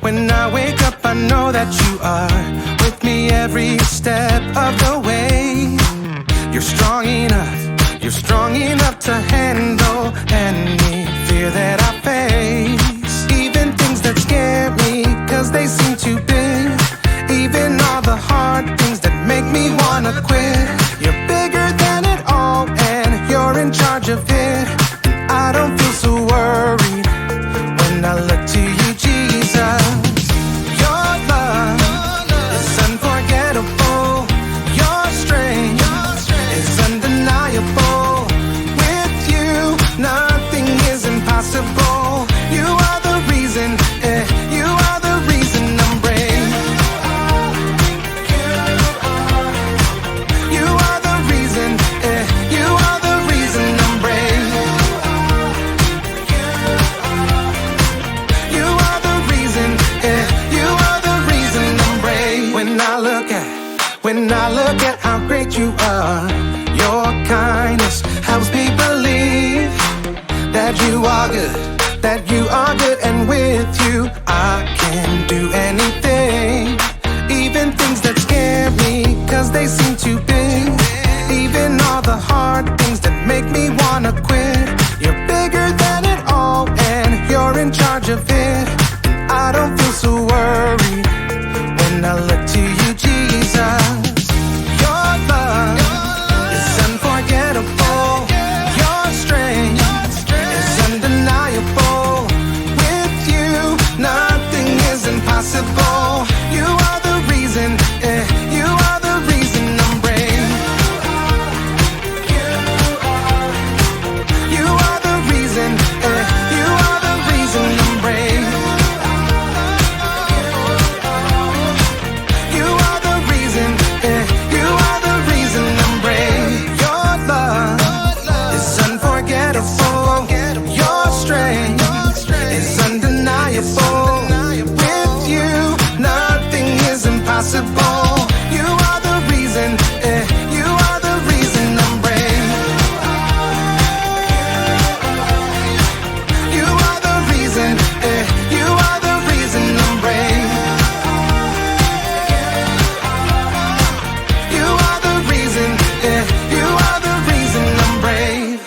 When I wake up, I know that you are with me every step of the way. You're strong enough to handle any fear that I face. Even things that scare me, cause they seem too big. Even all the hard things that make me wanna quit. You're bigger than it all, and you're in charge of it. And I don't feel so worried when I look to you, Jesus. Your love is unforgettable. Your strength is undeniable. With you, nothing is impossible. You are the reason, you are the reason I'm brave. You are the reason, you are the reason I'm brave. You are the reason, you are the reason I'm brave. When I look at how great you are, your kindness helps me believe that you are good, and with you I can do anything. Even things that scare me, cause they seem too big. Even all the hard things that make me wanna quit. You're bigger than it all, and you're in charge of it. And I don't feel so worried when I look to you, Jesus. Your love is unforgettable. Your strength is undeniable. With you, nothing is impossible. You are the reason, you are the reason I'm brave. You are the reason, you are the reason I'm brave. You are the reason, you are the reason I'm brave. Your love is unforgettable. Your strength is undeniable. With you, nothing is impossible. You are the reason, you are the reason I'm brave. You are the reason, you are the reason I'm brave. You are the reason, you are the reason I'm brave.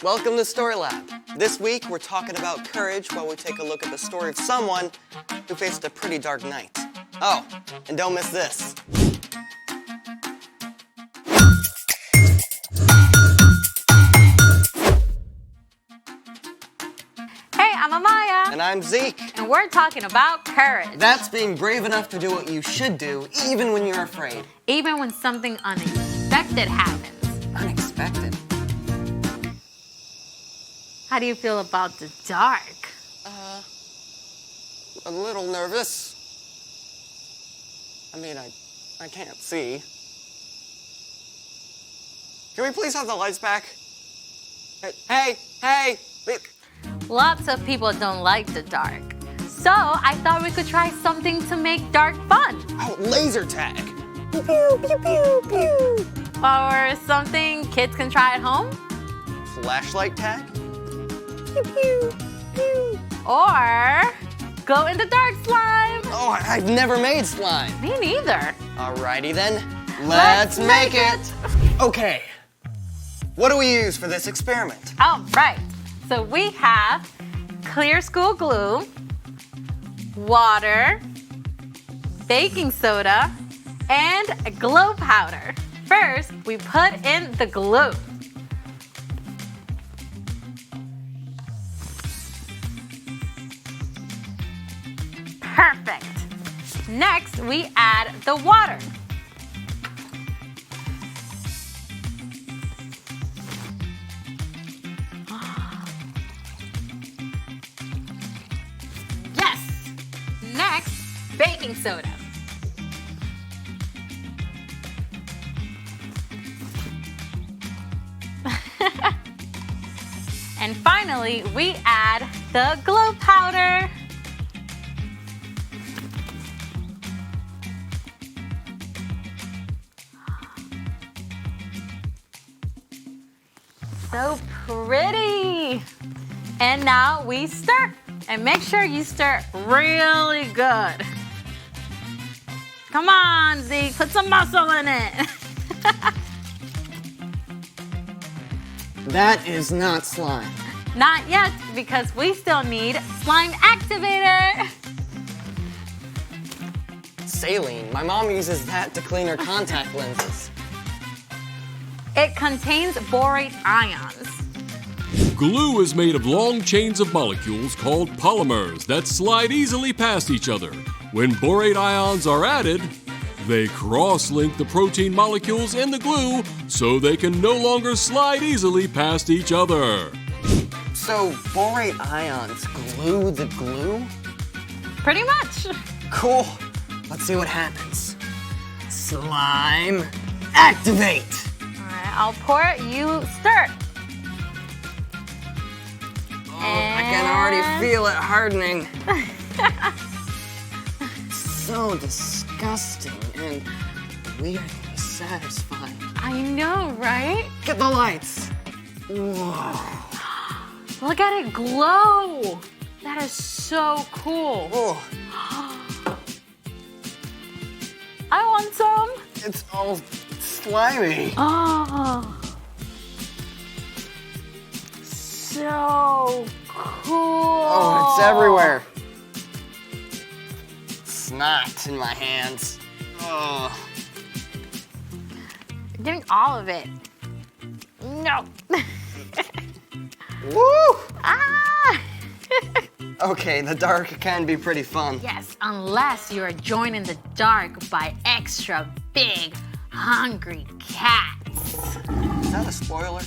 Welcome to Story Lab. This week, we're talking about courage while we take a look at the story of someone who faced a pretty dark night. Oh, and don't miss this. Hey, I'm Amaya, And I'm Zeke. and we're talking about courage. That's being brave enough to do what you should do, even when you're afraid. Even when something unexpected happens. Unexpected. How do you feel about the dark? A little nervous. I mean, I can't see. Can we please have the lights back? Hey! Lots of people don't like the dark. So I thought we could try something to make dark fun. Oh, laser tag. Pew, pew, pew, pew, pew. Or something kids can try at home. Flashlight tag? Pew, pew, pew. Or go in the dark slime. Oh, I've never made slime. Me neither. Alrighty then, let's make it. Okay, what do we use for this experiment? All right. So we have clear school glue, water, baking soda, and glow powder. First, we put in the glue. Perfect. Next, we add the water. Yes. Next, baking soda. And finally, we add the glow powder. So pretty. And now we stir. And make sure you stir really good. Come on, Zeke, put some muscle in it. That is not slime. Not yet, because we still need slime activator. Saline. My mom uses that to clean her contact lenses. It contains borate ions. Glue is made of long chains of molecules called polymers that slide easily past each other. When borate ions are added, they cross-link the protein molecules in the glue so they can no longer slide easily past each other. So borate ions glue the glue? Pretty much. Cool. Let's see what happens. Slime activate. All right, I'll pour it, you stir. Oh, I can already feel it hardening. So disgusting and weirdly satisfying. I know, right? Get the lights. Whoa. Look at it glow. That is so cool. Oh, I want some. it's all slimy. Oh. So cool. Oh, it's everywhere. Snot in my hands. Oh. You're getting all of it. No. Woo! Ah! Okay, the dark can be pretty fun. Yes, unless you're joined in the dark by extra big, hungry cats. Is that a spoiler?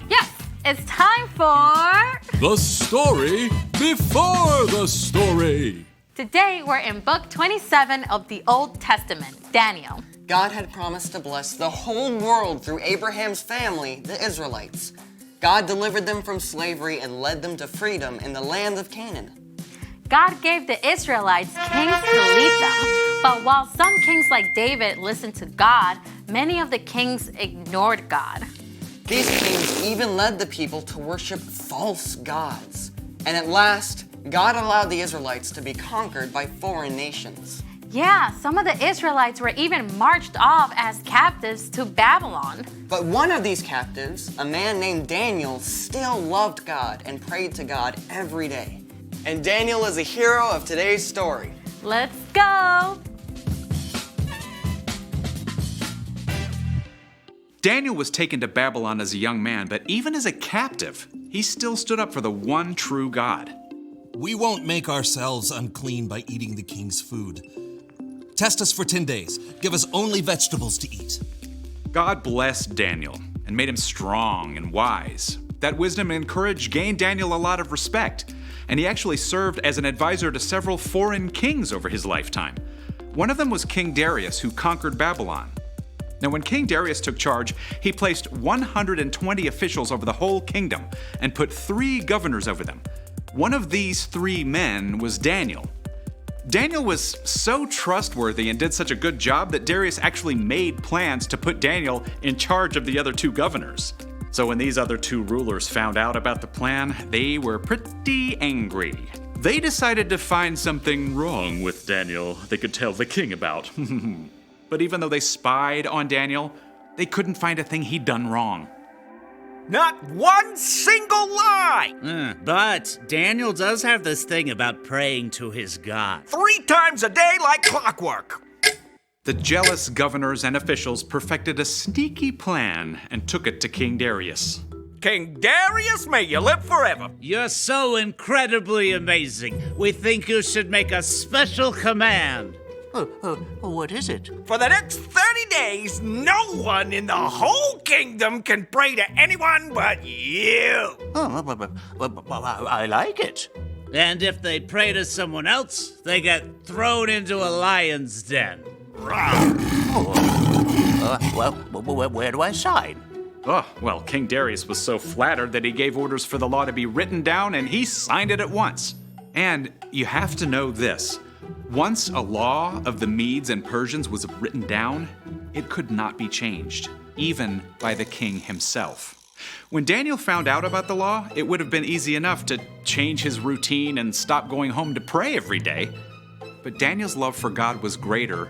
Yes, it's time for... The story before the story. Today, we're in book 27 of the Old Testament, Daniel. God had promised to bless the whole world through Abraham's family, the Israelites. God delivered them from slavery and led them to freedom in the land of Canaan. God gave the Israelites kings to lead them. But while some kings like David listened to God, many of the kings ignored God. These kings even led the people to worship false gods. And at last, God allowed the Israelites to be conquered by foreign nations. Yeah, some of the Israelites were even marched off as captives to Babylon. But one of these captives, a man named Daniel, still loved God and prayed to God every day. And Daniel is a hero of today's story. Let's go! Daniel was taken to Babylon as a young man, but even as a captive, he still stood up for the one true God. We won't make ourselves unclean by eating the king's food. Test us for 10 days. Give us only vegetables to eat. God blessed Daniel and made him strong and wise. That wisdom and courage gained Daniel a lot of respect, and he actually served as an advisor to several foreign kings over his lifetime. One of them was King Darius, who conquered Babylon. Now, when King Darius took charge, he placed 120 officials over the whole kingdom and put 3 governors over them. One of these 3 men was Daniel. Daniel was so trustworthy and did such a good job that Darius actually made plans to put Daniel in charge of the other 2 governors. So when these other 2 rulers found out about the plan, they were pretty angry. They decided to find something wrong with Daniel they could tell the king about. But even though they spied on Daniel, they couldn't find a thing he'd done wrong. Not one single lie! But Daniel does have this thing about praying to his God. 3 times a day like clockwork. The jealous governors and officials perfected a sneaky plan and took it to King Darius. King Darius, may you live forever. You're so incredibly amazing. We think you should make a special command. What is it? For the next 30 days, no one in the whole kingdom can pray to anyone but you. I like it. And if they pray to someone else, they get thrown into a lion's den. Where do I sign? Oh, well, King Darius was so flattered that he gave orders for the law to be written down, and he signed it at once. And you have to know this. Once a law of the Medes and Persians was written down, it could not be changed, even by the king himself. When Daniel found out about the law, it would have been easy enough to change his routine and stop going home to pray every day. But Daniel's love for God was greater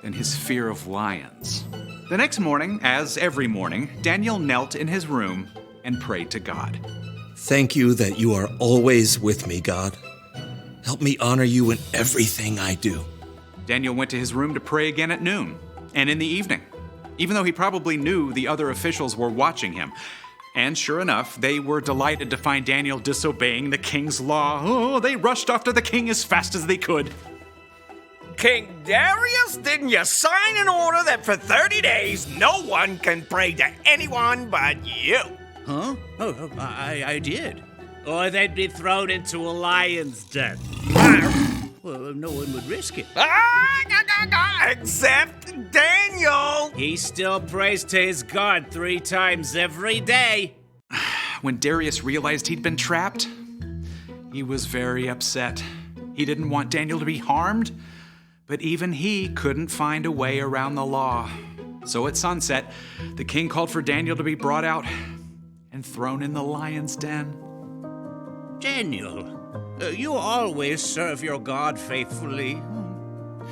than his fear of lions. The next morning, as every morning, Daniel knelt in his room and prayed to God. Thank you that you are always with me, God. Help me honor you in everything I do. Daniel went to his room to pray again at noon and in the evening, even though he probably knew the other officials were watching him. And sure enough, they were delighted to find Daniel disobeying the king's law. Oh, they rushed after the king as fast as they could. King Darius, didn't you sign an order that for 30 days no one can pray to anyone but you? Huh? Oh, I did. Or they'd be thrown into a lion's den. Well, no one would risk it. Except Daniel. He still prays to his God 3 times every day. When Darius realized he'd been trapped, he was very upset. He didn't want Daniel to be harmed, but even he couldn't find a way around the law. So at sunset, the king called for Daniel to be brought out and thrown in the lion's den. Daniel, you always serve your God faithfully,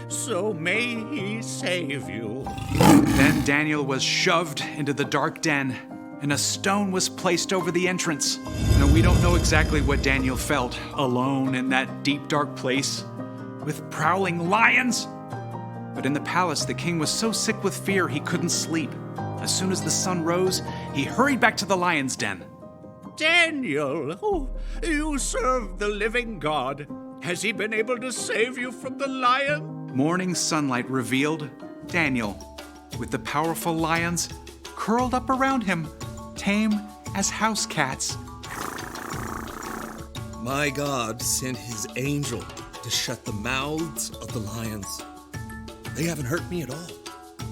so may he save you. Then Daniel was shoved into the dark den, and a stone was placed over the entrance. Now, we don't know exactly what Daniel felt alone in that deep, dark place with prowling lions. But in the palace, the king was so sick with fear he couldn't sleep. As soon as the sun rose, he hurried back to the lion's den. Daniel, you serve the living God. Has he been able to save you from the lion? Morning sunlight revealed Daniel with the powerful lions curled up around him, tame as house cats. My God sent his angel to shut the mouths of the lions. They haven't hurt me at all.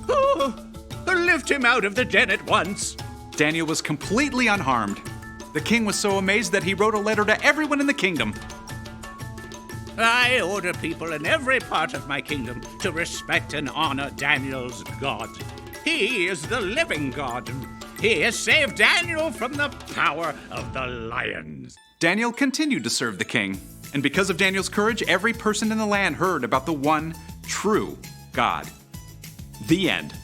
Oh, lift him out of the den at once. Daniel was completely unharmed. The king was so amazed that he wrote a letter to everyone in the kingdom. I order people in every part of my kingdom to respect and honor Daniel's God. He is the living God. He has saved Daniel from the power of the lions. Daniel continued to serve the king, and because of Daniel's courage, every person in the land heard about the one true God. The end.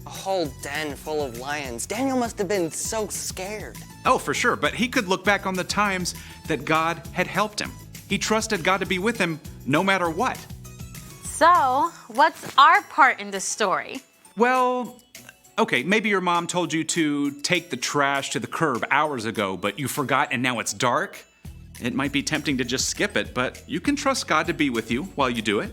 A whole den full of lions. Daniel must have been so scared. Oh, for sure, but he could look back on the times that God had helped him. He trusted God to be with him no matter what. So, what's our part in this story? Well, okay, maybe your mom told you to take the trash to the curb hours ago, but you forgot and now it's dark. It might be tempting to just skip it, but you can trust God to be with you while you do it.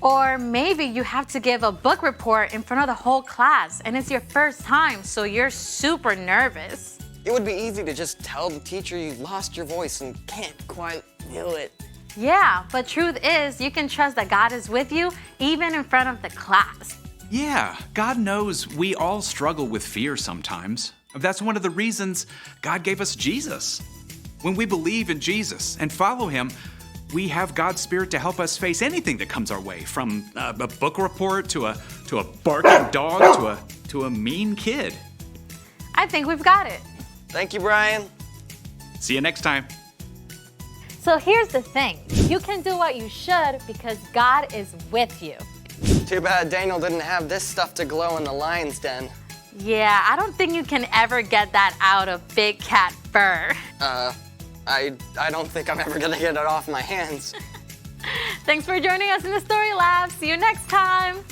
Or maybe you have to give a book report in front of the whole class and it's your first time, so you're super nervous. It would be easy to just tell the teacher you lost your voice and can't quite do it. Yeah, but truth is, you can trust that God is with you even in front of the class. Yeah, God knows we all struggle with fear sometimes. That's one of the reasons God gave us Jesus. When we believe in Jesus and follow him, we have God's Spirit to help us face anything that comes our way, from a book report to a barking dog to a mean kid. I think we've got it. Thank you, Brian. See you next time. So here's the thing. You can do what you should because God is with you. Too bad Daniel didn't have this stuff to glow in the lion's den. Yeah, I don't think you can ever get that out of big cat fur. I don't think I'm ever gonna get it off my hands. Thanks for joining us in the Story Lab. See you next time.